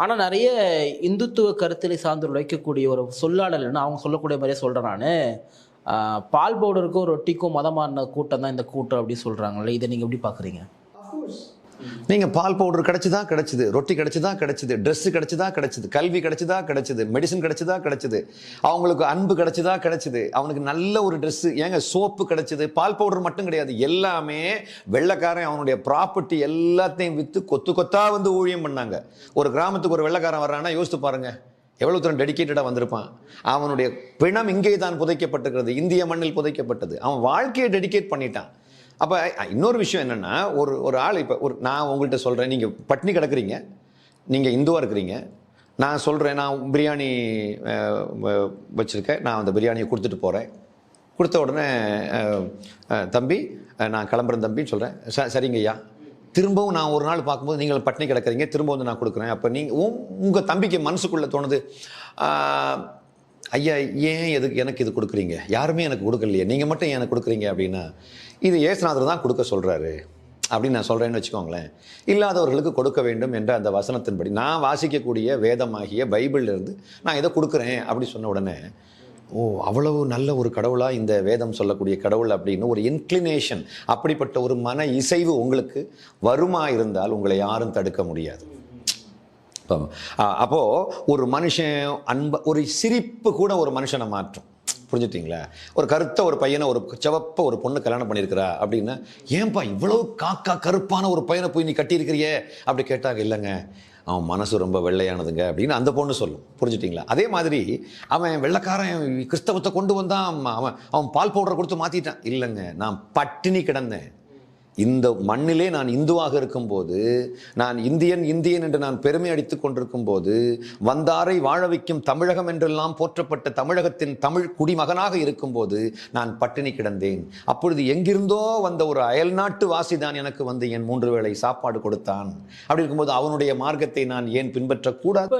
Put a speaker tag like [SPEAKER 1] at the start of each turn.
[SPEAKER 1] ஆனால் நிறைய இந்துத்துவ கருத்திலை சார்ந்து உழைக்கக்கூடிய ஒரு சொல்லாடல்னு அவங்க சொல்லக்கூடிய மாதிரியே சொல்கிறேன் நான். பால் பவுடருக்கும் ரொட்டிக்கும் மதமான கூட்டம் தான் இந்த கூட்டம் அப்படின்னு சொல்கிறாங்களே, இதை நீங்கள் எப்படி பார்க்குறீங்க?
[SPEAKER 2] நீங்கள் பால் பவுடர் கிடச்சிதா கிடச்சிது, ரொட்டி கிடச்சிதா கிடச்சிது, ட்ரெஸ்ஸு கிடச்சிதா கிடச்சிது, கல்வி கிடச்சிதா கிடச்சிது, மெடிசன் கிடச்சிதா கிடச்சிது, அவங்களுக்கு அன்பு கிடச்சிதா கிடச்சிது, அவனுக்கு நல்ல ஒரு ட்ரெஸ்ஸு, ஏங்க சோப்பு கிடச்சிது. பால் பவுடர் மட்டும் கிடையாது, எல்லாமே வெள்ளைக்காரன் அவனுடைய ப்ராப்பர்ட்டி எல்லாத்தையும் விற்று கொத்து கொத்தா வந்து ஊழியம் பண்ணாங்க. ஒரு கிராமத்துக்கு ஒரு வெள்ளைக்காரன் வர்றான்னா யோசித்து பாருங்க, எவ்வளோ தூரம் டெடிக்கேட்டடாக வந்திருப்பான். அவனுடைய பிணம் இங்கே தான் புதைக்கப்பட்டிருக்கிறது, இந்திய மண்ணில் புதைக்கப்பட்டது. அவன் வாழ்க்கையை டெடிகேட் பண்ணிட்டான். அப்போ இன்னொரு விஷயம் என்னென்னா, ஒரு ஆள் இப்போ நான் உங்கள்கிட்ட சொல்கிறேன், நீங்கள் பட்னி கிடக்குறீங்க, நீங்கள் இந்துவாக இருக்கிறீங்க, நான் சொல்கிறேன் நான் பிரியாணி வச்சுருக்கேன், நான் அந்த பிரியாணியை கொடுத்துட்டு போகிறேன். கொடுத்த உடனே தம்பி நான் கிளம்புறேன் தம்பின்னு சொல்கிறேன். சரிங்க ஐயா. திரும்பவும் நான் ஒரு நாள் பார்க்கும்போது நீங்கள் பட்னி கிடக்குறீங்க, திரும்ப வந்து நான் கொடுக்குறேன். அப்போ நீங்கள் உங்கள் தம்பிக்கு மனசுக்குள்ளே தோணுது, ஐயா ஏன் எனக்கு இது கொடுக்குறீங்க, யாருமே எனக்கு கொடுக்கலையே, நீங்கள் மட்டும் ஏன் எனக்கு கொடுக்குறீங்க அப்படின்னா, இது இயேசுநாதர் தான் கொடுக்க சொல்கிறாரு அப்படின்னு நான் சொல்கிறேன்னு வச்சுக்கோங்களேன். இல்லாதவர்களுக்கு கொடுக்க வேண்டும் என்ற அந்த வசனத்தின்படி நான் வாசிக்கக்கூடிய வேதமாகிய பைபிளிலிருந்து நான் இதை கொடுக்குறேன் அப்படி சொன்ன உடனே, ஓ அவ்வளவு நல்ல ஒரு கடவுளா இந்த வேதம் சொல்லக்கூடிய கடவுள் அப்படின்னு ஒரு இன்க்ளினேஷன், அப்படிப்பட்ட ஒரு மன இசைவு உங்களுக்கு வருமா இருந்தால் உங்களை யாரும் தடுக்க முடியாது. அப்போ ஒரு மனுஷன் ஒரு சிரிப்பு கூட ஒரு மனுஷனை மாற்றும். புரிஞ்சுட்டீங்களா? ஒரு கருத்த ஒரு பையனை, ஒரு செவப்ப ஒரு பொண்ணு கல்யாணம் பண்ணியிருக்கிறா அப்படின்னா, ஏன்பா இவ்வளவு காக்கா கருப்பான ஒரு பையனை போய் நீ கட்டியிருக்கிறியே அப்படி கேட்டாங்க. இல்லைங்க, அவன் மனசு ரொம்ப வெள்ளையானதுங்க அப்படின்னு அந்த பொண்ணு சொல்லும். புரிஞ்சுட்டிங்களா? அதே மாதிரி அவன் வெள்ளைக்காரன் கிறிஸ்தவத்தை கொண்டு வந்தான், அவன் பால் பவுடரை கொடுத்து மாற்றிட்டான். இல்லைங்க, நான் பட்டினி கிடந்தேன். இந்த மண்ணிலே நான் இந்துவாக இருக்கும்போது, நான் இந்தியன் என்று நான் பெருமை அடித்துக் கொண்டிருக்கும் போது, வந்தாரை வாழ வைக்கும் தமிழகம் என்றெல்லாம் போற்றப்பட்ட தமிழகத்தின் தமிழ் குடிமகனாக இருக்கும்போது நான் பட்டினி கிடந்தேன். அப்பொழுது எங்கிருந்தோ வந்த ஒரு அயல்நாட்டு வாசிதான் எனக்கு வந்து என் 3 வேளை சாப்பாடு கொடுத்தான். அப்படி இருக்கும்போது அவனுடைய மார்க்கத்தை நான் ஏன் பின்பற்றக்கூடாது?